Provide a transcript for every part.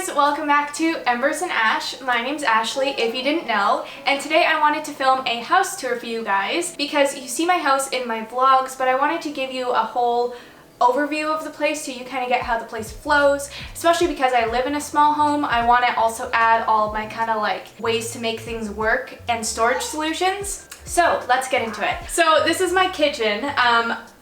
guys, welcome back to Embers and Ash. My name's Ashley, if you didn't know, and today I wanted to film a house tour for you guys because you see my house in my vlogs, but I wanted to give you a whole overview of the place so you kind of get how the place flows, especially because I live in a small home. I want to also add all of my kind of like ways to make things work and storage solutions. So let's get into it. So this is my kitchen.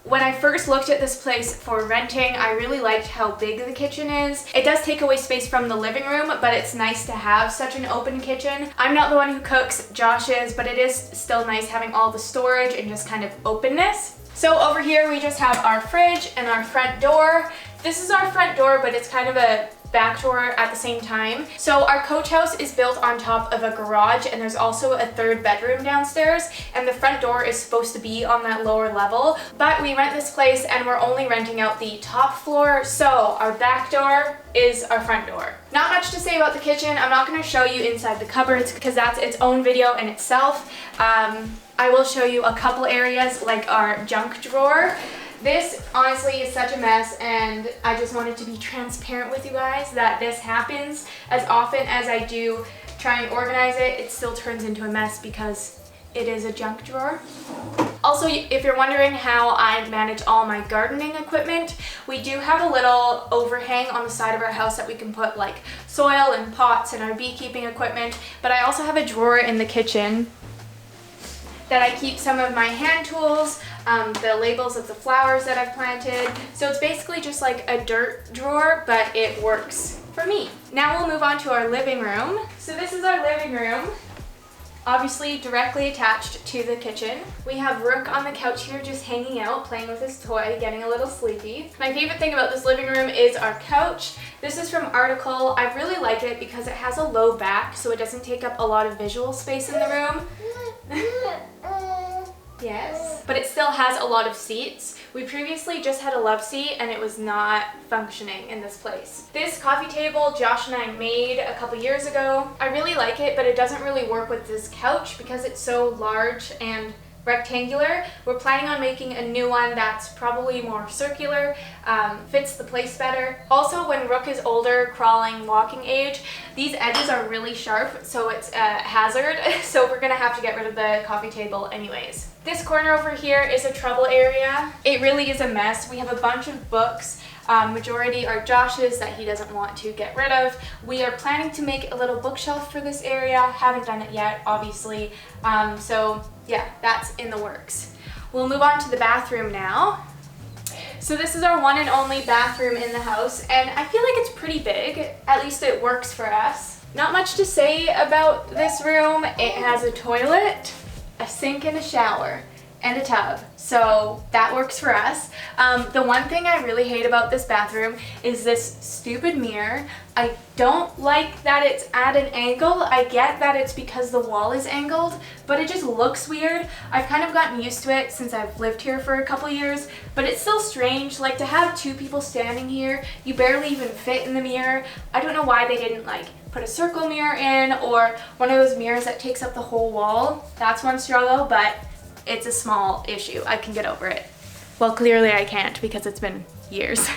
When I first looked at this place for renting, I really liked how big the kitchen is. It does take away space from the living room, but it's nice to have such an open kitchen. I'm not the one who cooks, Josh is, but it is still nice having all the storage and just kind of openness. So over here we just have our fridge and our front door. This is our front door, but it's kind of a back door at the same time. So our coach house is built on top of a garage, and there's also a third bedroom downstairs, and the front door is supposed to be on that lower level, but we rent this place and we're only renting out the top floor, so our back door is our front door. Not much to say about the kitchen. I'm not going to show you inside the cupboards because that's its own video in itself. I will show you a couple areas like our junk drawer. This honestly is such a mess, and I just wanted to be transparent with you guys that this happens. As often as I do try and organize it, it still turns into a mess because it is a junk drawer. Also, if you're wondering how I manage all my gardening equipment, we do have a little overhang on the side of our house that we can put like soil and pots and our beekeeping equipment, but I also have a drawer in the kitchen that I keep some of my hand tools, the labels of the flowers that I've planted. So it's basically just like a dirt drawer, but it works for me. Now we'll move on to our living room. So this is our living room, obviously directly attached to the kitchen. We have Rook on the couch here just hanging out, playing with his toy, getting a little sleepy. My favorite thing about this living room is our couch. This is from Article. I really like it because it has a low back, so it doesn't take up a lot of visual space in the room. Yes, but it still has a lot of seats. We previously just had a love seat and it was not functioning in this place. This coffee table Josh and I made a couple years ago. I really like it, but it doesn't really work with this couch because it's so large and rectangular. We're planning on making a new one that's probably more circular, fits the place better. Also, when Rook is older, crawling, walking age, these edges are really sharp, so it's a hazard. So we're gonna have to get rid of the coffee table anyways. This corner over here is a trouble area. It really is a mess. We have a bunch of books. Majority are Josh's that he doesn't want to get rid of. We are planning to make a little bookshelf for this area. Haven't done it yet, obviously. So yeah, that's in the works. We'll move on to the bathroom now. So this is our one and only bathroom in the house, and I feel like it's pretty big. At least it works for us. Not much to say about this room. It has a toilet, a sink and a shower, and a tub, so that works for us. The one thing I really hate about this bathroom is this stupid mirror. I don't like that it's at an angle. I get that it's because the wall is angled, but it just looks weird. I've kind of gotten used to it since I've lived here for a couple years, but it's still strange. Like, to have two people standing here, you barely even fit in the mirror. I don't know why they didn't like put a circle mirror in, or one of those mirrors that takes up the whole wall. That's one struggle, but it's a small issue. I can get over it. Well, clearly I can't because it's been years.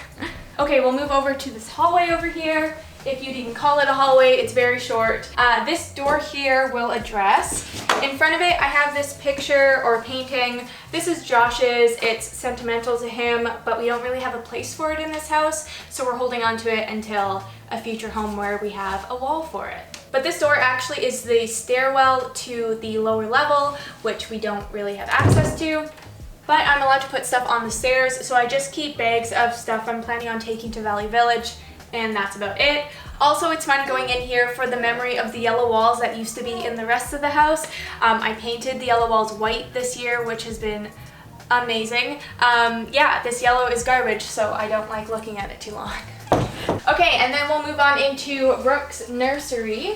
Okay, we'll move over to this hallway over here. If you'd even call it a hallway, it's very short. This door here will address. In front of it, I have this picture or painting. This is Josh's. It's sentimental to him, but we don't really have a place for it in this house, so we're holding on to it until a future home where we have a wall for it. But this door actually is the stairwell to the lower level, which we don't really have access to. But I'm allowed to put stuff on the stairs, so I just keep bags of stuff I'm planning on taking to Valley Village, and that's about it. Also, it's fun going in here for the memory of the yellow walls that used to be in the rest of the house. I painted the yellow walls white this year, which has been amazing. Yeah, this yellow is garbage, so I don't like looking at it too long. Okay, and then we'll move on into Rook's nursery.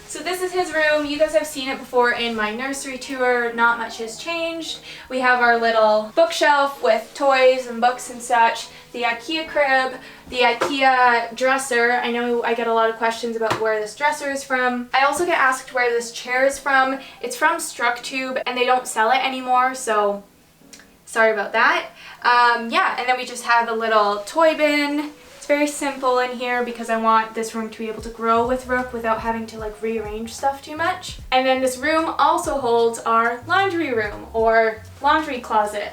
So this is his room. You guys have seen it before in my nursery tour. Not much has changed. We have our little bookshelf with toys and books and such, the IKEA crib, the IKEA dresser. I know I get a lot of questions about where this dresser is from. I also get asked where this chair is from. It's from Structube and they don't sell it anymore, so sorry about that. Yeah, and then we just have a little toy bin, It's very simple in here because I want this room to be able to grow with Rook without having to like rearrange stuff too much. And then this room also holds our laundry room or laundry closet.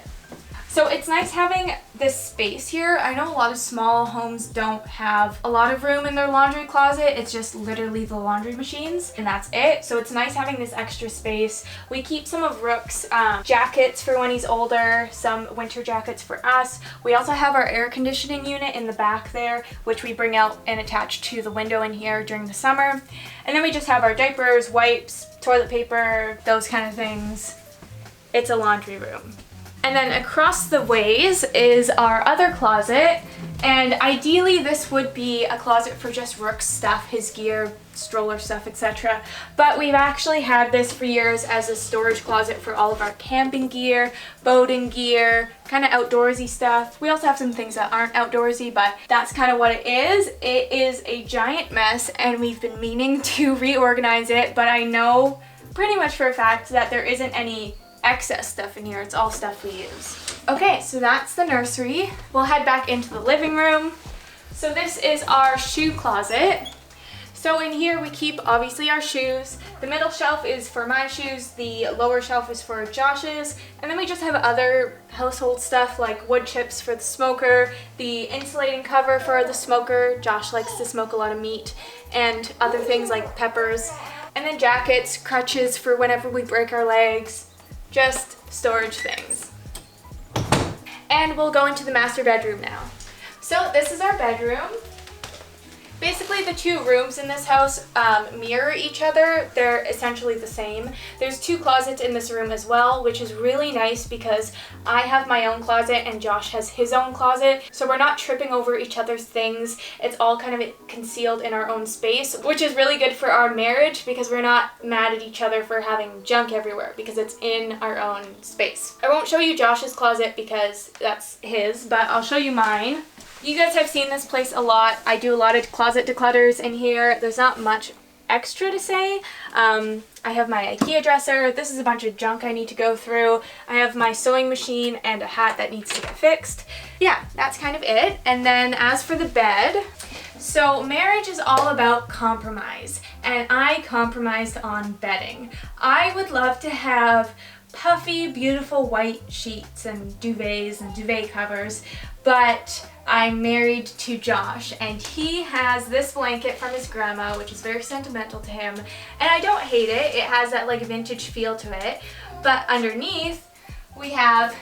So it's nice having this space here. I know a lot of small homes don't have a lot of room in their laundry closet. It's just literally the laundry machines and that's it. So it's nice having this extra space. We keep some of Rook's jackets for when he's older, some winter jackets for us. We also have our air conditioning unit in the back there, which we bring out and attach to the window in here during the summer. And then we just have our diapers, wipes, toilet paper, those kind of things. It's a laundry room. And then across the ways is our other closet, and ideally this would be a closet for just Rook's stuff, his gear, stroller stuff, etc. But we've actually had this for years as a storage closet for all of our camping gear, boating gear, kind of outdoorsy stuff. We also have some things that aren't outdoorsy, but that's kind of what it is. It is a giant mess and we've been meaning to reorganize it, but I know pretty much for a fact that there isn't any excess stuff in here. It's all stuff we use. Okay, so that's the nursery. We'll head back into the living room. So this is our shoe closet. So in here we keep obviously our shoes. The middle shelf is for my shoes, the lower shelf is for Josh's, and then we just have other household stuff like wood chips for the smoker, the insulating cover for the smoker. Josh likes to smoke a lot of meat, and other things like peppers, and then jackets, crutches for whenever we break our legs. Just storage things. And we'll go into the master bedroom now. So this is our bedroom. Basically the two rooms in this house mirror each other. They're essentially the same. There's two closets in this room as well, which is really nice because I have my own closet and Josh has his own closet. So we're not tripping over each other's things. It's all kind of concealed in our own space, which is really good for our marriage because we're not mad at each other for having junk everywhere because it's in our own space. I won't show you Josh's closet because that's his, but I'll show you mine. You guys have seen this place a lot. I do a lot of closet declutters in here. There's not much extra to say. I have my IKEA dresser. This is a bunch of junk I need to go through. I have my sewing machine and a hat that needs to get fixed. Yeah, that's kind of it. And then as for the bed, so marriage is all about compromise, and I compromised on bedding. I would love to have puffy, beautiful white sheets and duvets and duvet covers, but I'm married to Josh and he has this blanket from his grandma, which is very sentimental to him, and I don't hate it. It has that like vintage feel to it, but underneath we have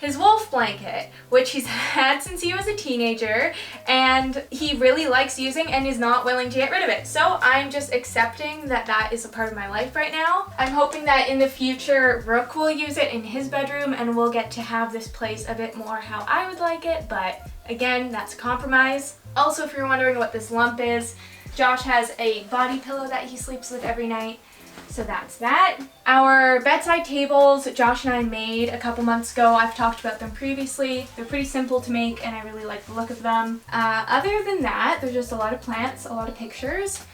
his wolf blanket, which he's had since he was a teenager and he really likes using and is not willing to get rid of it. So I'm just accepting that that is a part of my life right now. I'm hoping that in the future Rook will use it in his bedroom and we'll get to have this place a bit more how I would like it, but again, that's a compromise. Also, if you're wondering what this lump is, Josh has a body pillow that he sleeps with every night. So that's that. Our bedside tables, Josh and I made a couple months ago. I've talked about them previously. They're pretty simple to make and I really like the look of them. Other than that, there's just a lot of plants, a lot of pictures.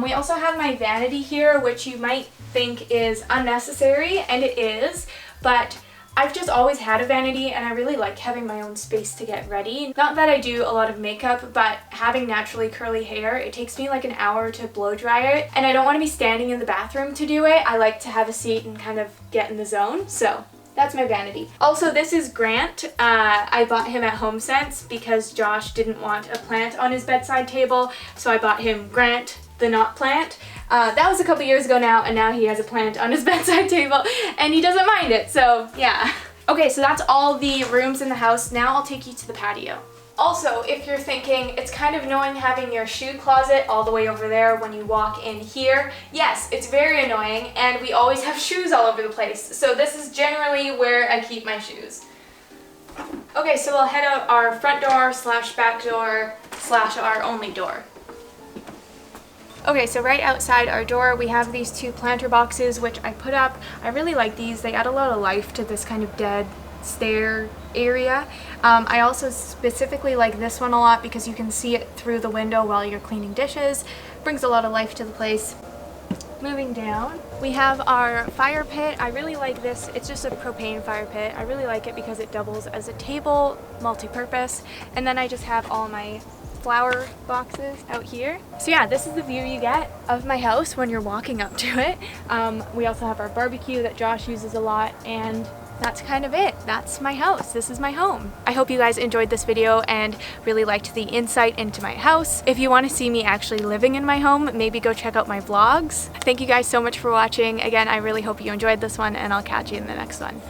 We also have my vanity here, which you might think is unnecessary, and it is, but I've just always had a vanity and I really like having my own space to get ready. Not that I do a lot of makeup, but having naturally curly hair, it takes me like an hour to blow dry it and I don't want to be standing in the bathroom to do it. I like to have a seat and kind of get in the zone, so that's my vanity. Also, this is Grant. I bought him at HomeSense because Josh didn't want a plant on his bedside table, so I bought him Grant, the not plant. That was a couple years ago now, and now he has a plant on his bedside table and he doesn't mind it, so yeah. Okay, so that's all the rooms in the house. Now I'll take you to the patio. Also, if you're thinking it's kind of annoying having your shoe closet all the way over there when you walk in here, yes, it's very annoying and we always have shoes all over the place. So this is generally where I keep my shoes. Okay, so we'll head out our front door slash back door slash our only door. Okay, so right outside our door we have these two planter boxes which I put up. I really like these. They add a lot of life to this kind of dead stair area. I also specifically like this one a lot because you can see it through the window while you're cleaning dishes. Brings a lot of life to the place. Moving down, We have our fire pit. I really like this. It's just a propane fire pit. I really like it because it doubles as a table, multi-purpose. And then I just have all my flower boxes out here. So yeah, this is the view you get of my house when you're walking up to it. We also have our barbecue that Josh uses a lot, and that's kind of it. That's my house. This is my home. I hope you guys enjoyed this video and really liked the insight into my house. If you want to see me actually living in my home, maybe go check out my vlogs. Thank you guys so much for watching. Again, I really hope you enjoyed this one, and I'll catch you in the next one.